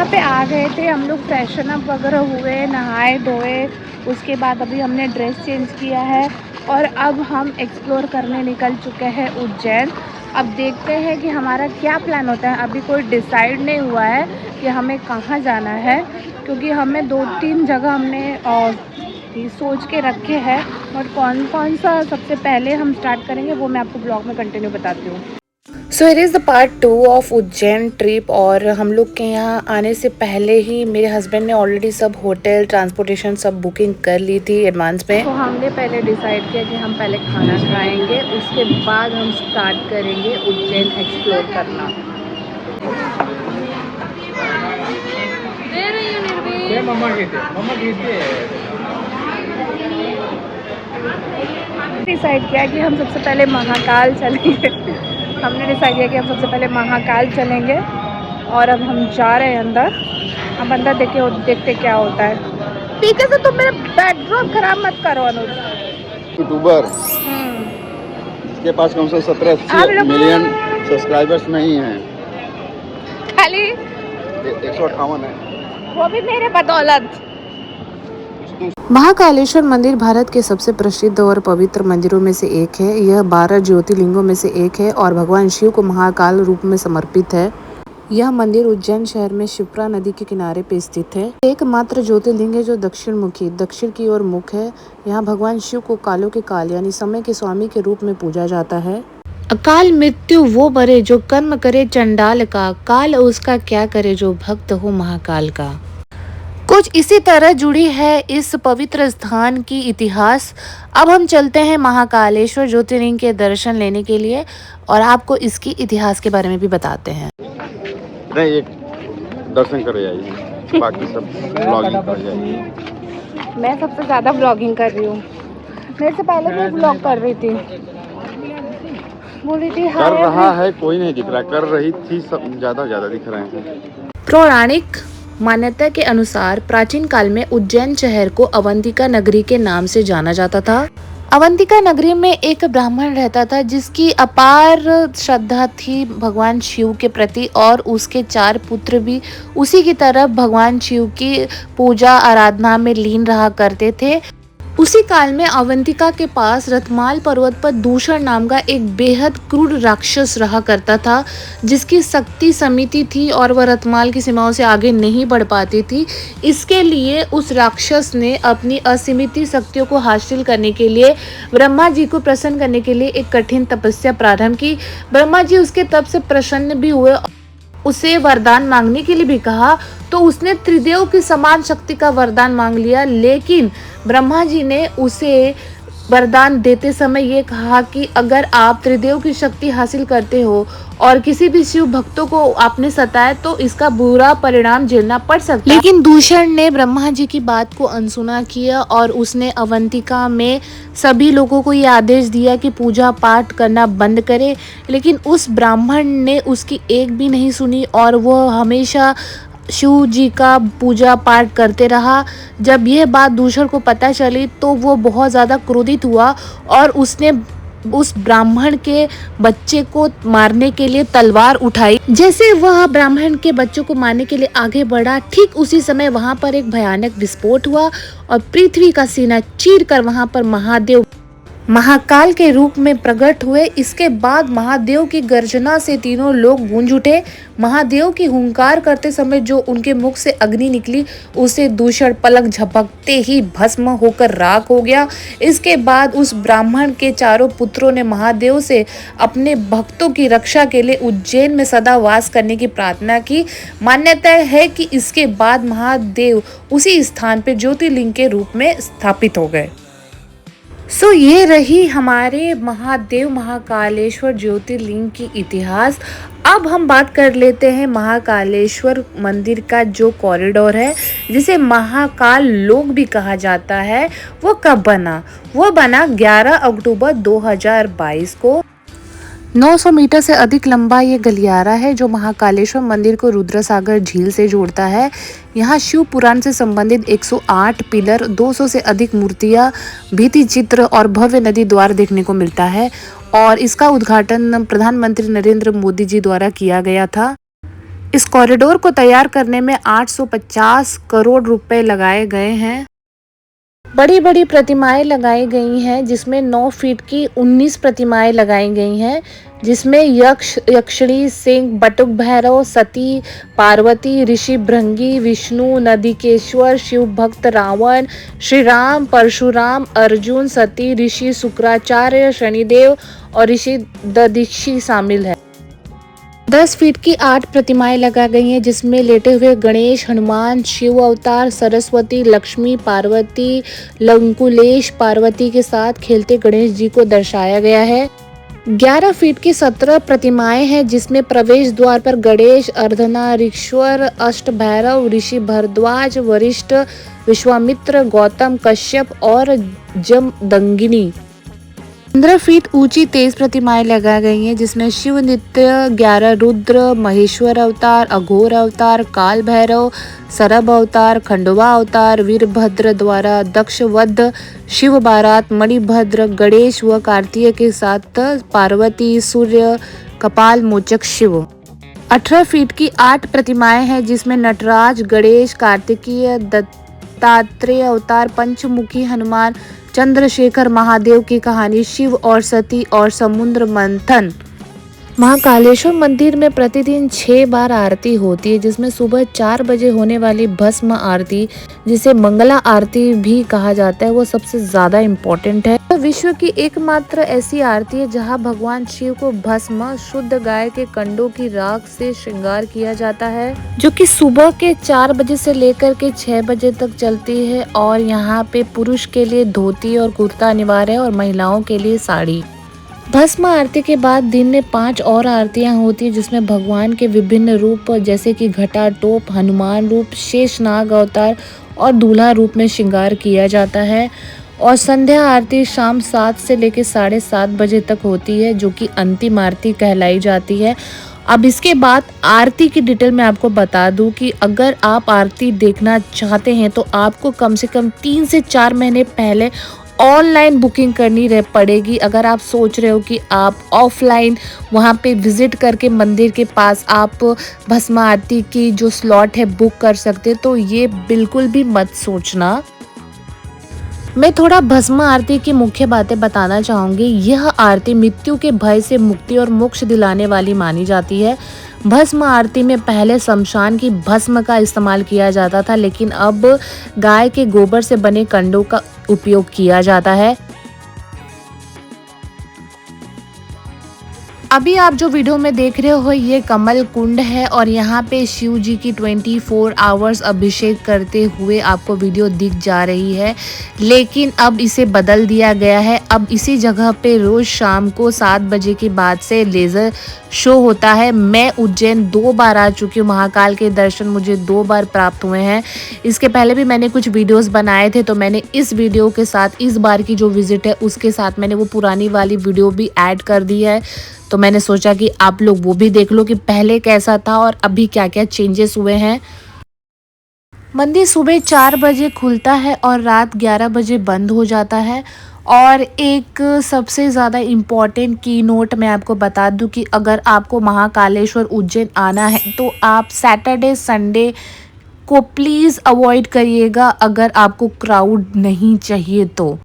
पे आ गए थे हम लोग, फ्रेशन अप वगैरह हुए, नहाए धोए, उसके बाद अभी हमने ड्रेस चेंज किया है और अब हम एक्सप्लोर करने निकल चुके हैं उज्जैन। अब देखते हैं कि हमारा क्या प्लान होता है। अभी कोई डिसाइड नहीं हुआ है कि हमें कहाँ जाना है, क्योंकि हमें 2-3 जगह हमने सोच के रखे हैं, और कौन कौन सा सबसे पहले हम स्टार्ट करेंगे वो मैं आपको ब्लॉग में कंटिन्यू बताती हूँ। So it is the part 2 of Ujjain trip. और हम लोग के यहाँ आने से पहले ही मेरे हस्बैंड ने ऑलरेडी सब होटल ट्रांसपोर्टेशन सब बुकिंग कर ली थी एडवांस में। तो हमने पहले डिसाइड किया कि हम पहले खाना खाएंगे, उसके बाद हम स्टार्ट करेंगे उज्जैन एक्सप्लोर करना। डिसाइड किया कि हम सबसे पहले महाकाल चलेंगे। हमने डिसाइड किया कि हम सबसे पहले महाकाल चलेंगे और अब हम जा रहे हैं अंदर। अब अंदर देखते क्या होता है। पीछे से तुम मेरा बैकड्रॉप खराब मत करो अनुज। यूट्यूबर इसके पास कम से 17-80 मिलियन सब्सक्राइबर्स नहीं हैं, खाली 158 है, वो भी मेरे बदौलत। महाकालेश्वर मंदिर भारत के सबसे प्रसिद्ध और पवित्र मंदिरों में से एक है। यह 12 ज्योतिर्लिंगों में से एक है और भगवान शिव को महाकाल रूप में समर्पित है। यह मंदिर उज्जैन शहर में शिप्रा नदी के किनारे पे स्थित है। एकमात्र ज्योतिर्लिंग है जो दक्षिण की ओर मुख है। यहाँ भगवान शिव को कालों के काल यानी समय के स्वामी के रूप में पूजा जाता है। अकाल मृत्यु वो मरे जो कर्म करे चंडाल का, काल उसका क्या करे जो भक्त हो महाकाल का। कुछ इसी तरह जुड़ी है इस पवित्र स्थान की इतिहास। अब हम चलते हैं महाकालेश्वर ज्योतिर्लिंग के दर्शन लेने के लिए और आपको इसकी इतिहास के बारे में भी बताते हैं। नहीं, एक दर्शन कर जाइए, बाकी सब ब्लॉगिंग कर जाइए। मैं सबसे ज़्यादा ब्लॉगिंग कर रही हूँ। मेरे से पहले भी ब्लॉग कर रही थी, बोल रही थी कर रहा है कोई नहीं दिख रहा, कर रही थी सब ज्यादा दिख रहे हैं। पौराणिक मान्यता के अनुसार प्राचीन काल में उज्जैन शहर को अवंतिका नगरी के नाम से जाना जाता था। अवंतिका नगरी में एक ब्राह्मण रहता था जिसकी अपार श्रद्धा थी भगवान शिव के प्रति और उसके 4 पुत्र भी उसी की तरफ भगवान शिव की पूजा आराधना में लीन रहा करते थे। उसी काल में अवंतिका के पास रतमाल पर्वत पर दूषण नाम का एक बेहद क्रूर राक्षस रहा करता था, जिसकी शक्ति सीमित थी और वह रतमाल की सीमाओं से आगे नहीं बढ़ पाती थी। इसके लिए उस राक्षस ने अपनी असीमित शक्तियों को हासिल करने के लिए ब्रह्मा जी को प्रसन्न करने के लिए एक कठिन तपस्या प्रारंभ की। ब्रह्मा जी उसके तप से प्रसन्न भी हुए, उसे वरदान मांगने के लिए भी कहा, तो उसने त्रिदेव की समान शक्ति का वरदान मांग लिया। लेकिन ब्रह्मा जी ने उसे वरदान देते समय ये कहा कि अगर आप त्रिदेव की शक्ति हासिल करते हो और किसी भी शिव भक्तों को आपने सताया तो इसका बुरा परिणाम झेलना पड़ सकता है। लेकिन दूषण ने ब्रह्मा जी की बात को अनसुना किया और उसने अवंतिका में सभी लोगों को ये आदेश दिया कि पूजा पाठ करना बंद करे। लेकिन उस ब्राह्मण ने उसकी एक भी नहीं सुनी और वह हमेशा शिव जी का पूजा पाठ करते रहा। जब यह बात दूषण को पता चली तो वो बहुत ज़्यादा क्रोधित हुआ और उसने उस ब्राह्मण के बच्चे को मारने के लिए तलवार उठाई। जैसे वह ब्राह्मण के बच्चों को मारने के लिए आगे बढ़ा, ठीक उसी समय वहां पर एक भयानक विस्फोट हुआ और पृथ्वी का सीना चीरकर वहां पर महादेव महाकाल के रूप में प्रकट हुए। इसके बाद महादेव की गर्जना से तीनों लोग गूंज उठे। महादेव की हुंकार करते समय जो उनके मुख से अग्नि निकली उसे दूषण पलक झपकते ही भस्म होकर राख हो गया। इसके बाद उस ब्राह्मण के 4 पुत्रों ने महादेव से अपने भक्तों की रक्षा के लिए उज्जैन में सदा वास करने की प्रार्थना की। मान्यता है कि इसके बाद महादेव उसी स्थान पर ज्योतिर्लिंग के रूप में स्थापित हो गए। सो ये रही हमारे महादेव महाकालेश्वर ज्योतिर्लिंग की इतिहास। अब हम बात कर लेते हैं महाकालेश्वर मंदिर का जो कॉरिडोर है, जिसे महाकाल लोक भी कहा जाता है, वो कब बना? वो बना 11 अक्टूबर 2022 को। 900 मीटर से अधिक लंबा ये गलियारा है जो महाकालेश्वर मंदिर को रुद्रसागर झील से जोड़ता है। यहाँ शिव पुराण से संबंधित 108 पिलर, 200 से अधिक मूर्तियाँ, भित्ति चित्र और भव्य नदी द्वार देखने को मिलता है और इसका उद्घाटन प्रधानमंत्री नरेंद्र मोदी जी द्वारा किया गया था। इस कॉरिडोर को तैयार करने में 850 करोड़ रुपए लगाए गए हैं। बड़ी बड़ी प्रतिमाएं लगाई गई हैं, जिसमें 9 फीट की 19 प्रतिमाएं लगाई गई हैं, जिसमें यक्ष, यक्षिणी, सिंह, बटुक भैरव, सती, पार्वती, ऋषि भृंगी, विष्णु, नंदीकेश्वर, शिव भक्त रावण, श्री राम, परशुराम, अर्जुन, सती, ऋषि शुक्राचार्य, शनिदेव और ऋषि दधीचि शामिल है। 10 फीट की 8 प्रतिमाएं लगा गई हैं, जिसमें लेटे हुए गणेश, हनुमान, शिव अवतार, सरस्वती, लक्ष्मी, पार्वती, लंकुलेश, पार्वती के साथ खेलते गणेश जी को दर्शाया गया है। 11 फीट की 17 प्रतिमाएं हैं, जिसमें प्रवेश द्वार पर गणेश, अर्धनारीश्वर, अष्ट भैरव, ऋषि भरद्वाज, वरिष्ठ, विश्वामित्र, गौतम, कश्यप और जमदग्नि। 15 फीट ऊंची 23 प्रतिमाएं लगा गई हैं, जिसमें शिव नित्य, 11 रुद्र, महेश्वर अवतार, अघोर अवतार, काल भैरव, सरभ अवतार, खंडवा अवतार, वीरभद्र द्वारा दक्ष वध, शिव बारात, मणिभद्र, गणेश व कार्तिकेय के साथ पार्वती, सूर्य, कपाल मोचक शिव। 18 फीट की 8 प्रतिमाएं हैं, जिसमें नटराज, गणेश, कार्तिकेय, दत्तात्रेय अवतार, पंचमुखी हनुमान, चंद्रशेखर, महादेव की कहानी, शिव और सती और समुद्र मंथन। महाकालेश्वर मंदिर में प्रतिदिन 6 बार आरती होती है, जिसमें सुबह 4 बजे होने वाली भस्म आरती, जिसे मंगला आरती भी कहा जाता है, वो सबसे ज्यादा इम्पोर्टेंट है। तो विश्व की एकमात्र ऐसी आरती है जहां भगवान शिव को भस्म शुद्ध गाय के कंडों की राख से श्रृंगार किया जाता है, जो कि सुबह के 4 बजे से लेकर के 6 बजे तक चलती है। और यहाँ पे पुरुष के लिए धोती और कुर्ता अनिवार्य है और महिलाओं के लिए साड़ी। भस्म आरती के बाद दिन में 5 और आरतियां होती है, जिसमें भगवान के विभिन्न रूप जैसे कि घटा टोप, हनुमान रूप, शेषनाग अवतार और दूल्हा रूप में श्रृंगार किया जाता है। और संध्या आरती शाम 7 से लेकर 7:30 बजे तक होती है, जो कि अंतिम आरती कहलाई जाती है। अब इसके बाद आरती की डिटेल मैं आपको बता दूं कि अगर आप आरती देखना चाहते हैं तो आपको कम से कम 3 से 4 महीने पहले ऑनलाइन बुकिंग करनी पड़ेगी। अगर आप सोच रहे हो कि आप ऑफलाइन वहाँ पे विजिट करके मंदिर के पास आप भस्म आरती की जो स्लॉट है बुक कर सकते, तो ये बिल्कुल भी मत सोचना। मैं थोड़ा भस्म आरती की मुख्य बातें बताना चाहूँगी। यह आरती मृत्यु के भय से मुक्ति और मोक्ष दिलाने वाली मानी जाती है। भस्म आरती में पहले शमशान की भस्म का इस्तेमाल किया जाता था, लेकिन अब गाय के गोबर से बने कंडों का उपयोग किया जाता है। अभी आप जो वीडियो में देख रहे हो ये कमल कुंड है और यहाँ पे शिव जी की 24 आवर्स अभिषेक करते हुए आपको वीडियो दिख जा रही है, लेकिन अब इसे बदल दिया गया है। अब इसी जगह पे रोज शाम को 7 बजे के बाद से लेज़र शो होता है। मैं उज्जैन 2 बार आ चुकी हूँ, महाकाल के दर्शन मुझे 2 बार प्राप्त हुए हैं। इसके पहले भी मैंने कुछ वीडियोस बनाए थे, तो मैंने इस वीडियो के साथ इस बार की जो विजिट है उसके साथ मैंने वो पुरानी वाली वीडियो भी ऐड कर दी है। तो मैंने सोचा कि आप लोग वो भी देख लो कि पहले कैसा था और अभी क्या क्या चेंजेस हुए हैं। मंदिर सुबह 4 बजे खुलता है और रात 11 बजे बंद हो जाता है। और एक सबसे ज़्यादा इम्पॉर्टेंट की नोट मैं आपको बता दूं कि अगर आपको महाकालेश्वर उज्जैन आना है तो आप सैटरडे संडे को प्लीज़ अवॉइड करिएगा, अगर आपको क्राउड नहीं चाहिए तो।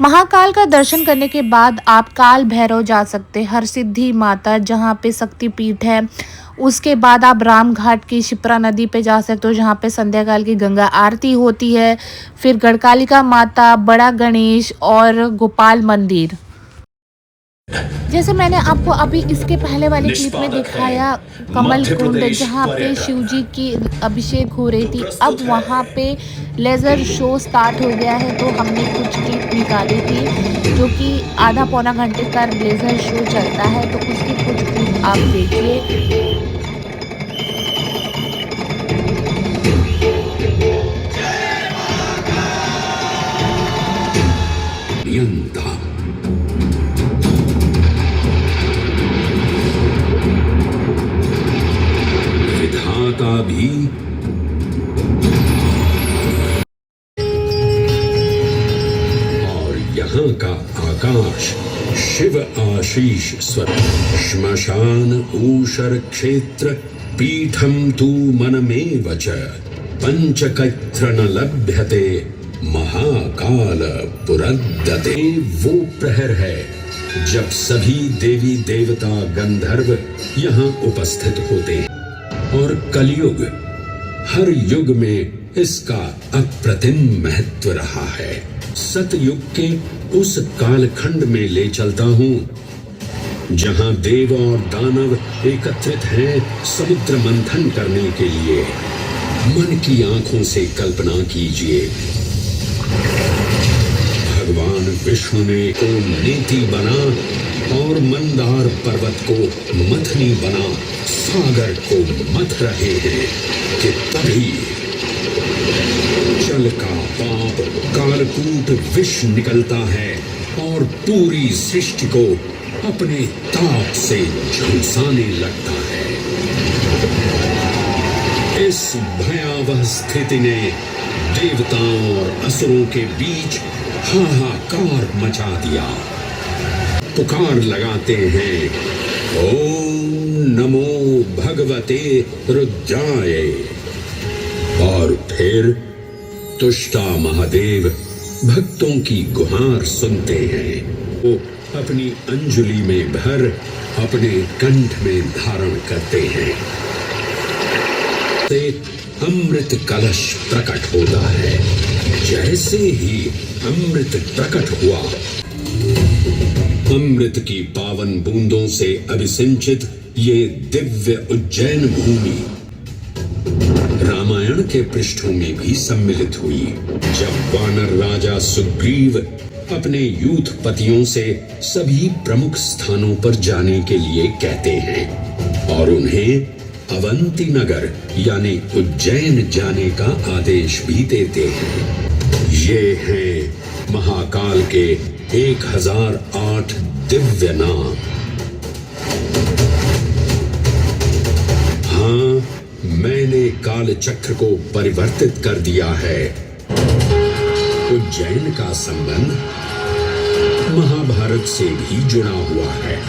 महाकाल का दर्शन करने के बाद आप काल भैरव जा सकते हैं, हरसिद्धि माता जहाँ पे शक्तिपीठ है। उसके बाद आप राम घाट की शिप्रा नदी पे जा सकते हो, जहाँ पे संध्या काल की गंगा आरती होती है। फिर गढ़कालिका माता, बड़ा गणेश और गोपाल मंदिर। जैसे मैंने आपको अभी इसके पहले वाले क्लिप में दिखाया कमल कुंड, जहाँ पे शिव जी की अभिषेक हो रही थी, अब वहाँ पे लेज़र शो स्टार्ट हो गया है। तो हमने कुछ क्लिप निकाली थी जो कि आधा पौना घंटे का लेज़र शो चलता है, तो उसकी कुछ क्लिप आप देखिए। भी और यहाँ का आकाश शिव आशीष स्वर, श्मशान ऊषर क्षेत्र पीठम तू मनमेव च, पंचकैत्र न लभ्यते महाकाल पुरद्दते। वो प्रहर है जब सभी देवी देवता गंधर्व यहाँ उपस्थित होते हैं, और कलयुग हर युग में इसका अप्रतिम महत्व रहा है। सतयुग के उस कालखंड में ले चलता हूँ जहाँ देव और दानव एकत्रित हैं समुद्र मंथन करने के लिए। मन की आंखों से कल्पना कीजिए, भगवान विष्णु ने को नेति बना और मंदार पर्वत को मथनी बना सागर को मथ रहे हैं कि तभी जल का पाप कालकूट विष निकलता है और पूरी सृष्टि को अपने ताप से झुलसाने लगता है। इस भयावह स्थिति ने देवताओं और असुरों के बीच हाहाकार मचा दिया। पुकार लगाते हैं, ओम नमो भगवते रुद्राय, और फिर तुष्टा महादेव भक्तों की गुहार सुनते हैं। वो अपनी अंजलि में भर अपने कंठ में धारण करते हैं। से अमृत कलश प्रकट होता है। जैसे ही अमृत प्रकट हुआ, अमृत की पावन बूंदों से अभिसिंचित ये दिव्य उज्जैन भूमि रामायण के पृष्ठों में भी सम्मिलित हुई। जब वानर राजा सुग्रीव अपने यूथपतियों से सभी प्रमुख स्थानों पर जाने के लिए कहते हैं और उन्हें अवंती नगर यानी उज्जैन जाने का आदेश भी देते हैं। ये हैं महाकाल के 1008 दिव्य नाम। हाँ, मैंने काल चक्र को परिवर्तित कर दिया है। उज्जैन का संबंध महाभारत से भी जुड़ा हुआ है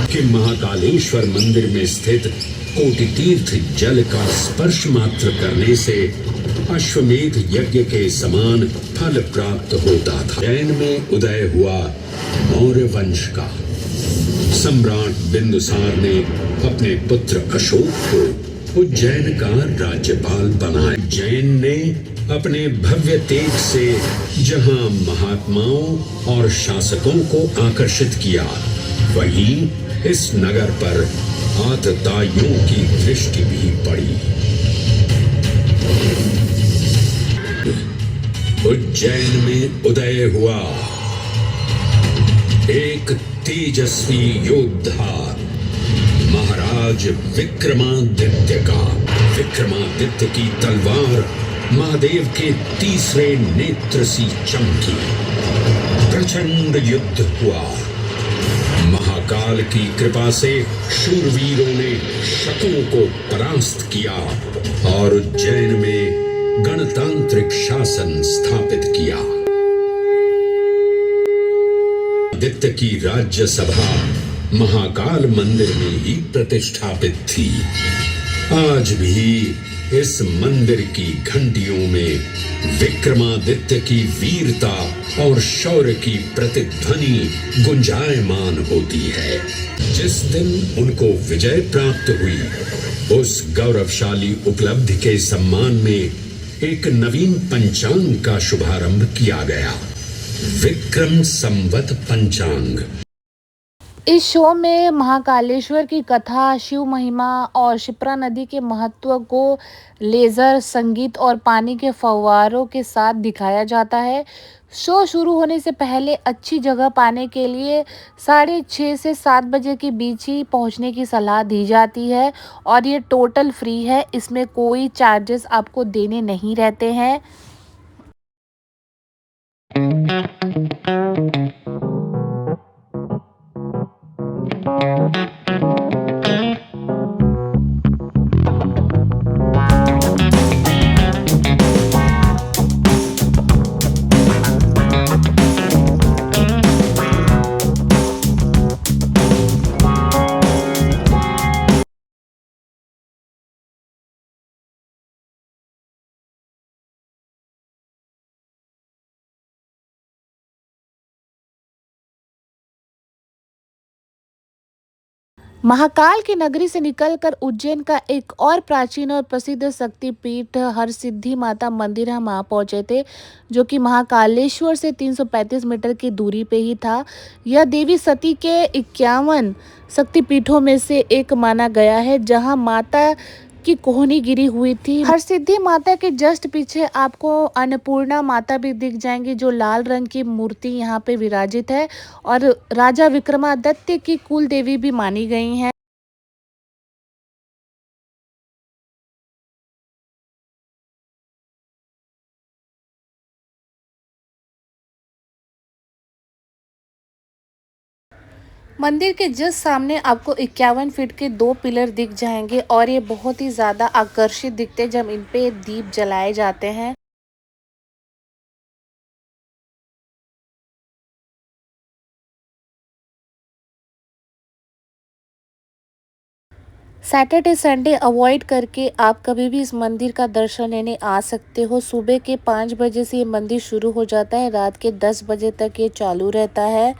कि महाकालेश्वर मंदिर में स्थित कोटि तीर्थ जल का स्पर्श मात्र करने से अश्वमेध यज्ञ के समान फल प्राप्त होता था। उज्जैन में उदय हुआ मौर्य वंश का सम्राट बिंदुसार ने अपने पुत्र अशोक को उज्जैन का राज्यपाल बनाया। उज्जैन ने अपने भव्य तेज से जहां महात्माओं और शासकों को आकर्षित किया, वहीं इस नगर पर आतताइयों की दृष्टि भी पड़ी। उज्जैन में उदय हुआ एक तेजस्वी योद्धा महाराज विक्रमादित्य का। विक्रमादित्य की तलवार महादेव के तीसरे नेत्र सी चमकी। प्रचंड युद्ध हुआ। महाकाल की कृपा से शूरवीरों ने शकों को परास्त किया और उज्जैन में गणतांत्रिक शासन स्थापित किया। आदित्य की राज्यसभा महाकाल मंदिर में ही प्रतिष्ठापित थी। आज भी इस मंदिर की घंटियों में विक्रमादित्य की वीरता और शौर्य की प्रतिध्वनि गुंजायमान होती है। जिस दिन उनको विजय प्राप्त हुई, उस गौरवशाली उपलब्धि के सम्मान में एक नवीन पंचांग का शुभारंभ किया गया, विक्रम संवत पंचांग। इस शो में महाकालेश्वर की कथा, शिव महिमा और शिप्रा नदी के महत्व को लेज़र, संगीत और पानी के फव्वारों के साथ दिखाया जाता है। शो शुरू होने से पहले अच्छी जगह पाने के लिए 6:30 से 7 बजे के बीच ही पहुंचने की सलाह दी जाती है और ये टोटल फ्री है। इसमें कोई चार्जेस आपको देने नहीं रहते हैं। महाकाल की नगरी से निकलकर उज्जैन का एक और प्राचीन और प्रसिद्ध शक्तिपीठ हरसिद्धि माता मंदिर हम वहाँ पहुंचे थे, जो कि महाकालेश्वर से 335 मीटर की दूरी पे ही था। यह देवी सती के 51 शक्तिपीठों में से एक माना गया है, जहां माता की कोहनी गिरी हुई थी। हरसिद्धि माता के जस्ट पीछे आपको अन्नपूर्णा माता भी दिख जाएंगी, जो लाल रंग की मूर्ति यहाँ पे विराजित है और राजा विक्रमादित्य की कुल देवी भी मानी गई हैं। मंदिर के जस्ट सामने आपको 51 फीट के 2 पिलर दिख जाएंगे और ये बहुत ही ज़्यादा आकर्षित दिखते हैं जब इन पे दीप जलाए जाते हैं। सैटरडे संडे अवॉइड करके आप कभी भी इस मंदिर का दर्शन लेने आ सकते हो। सुबह के 5 बजे से ये मंदिर शुरू हो जाता है, रात के 10 बजे तक ये चालू रहता है।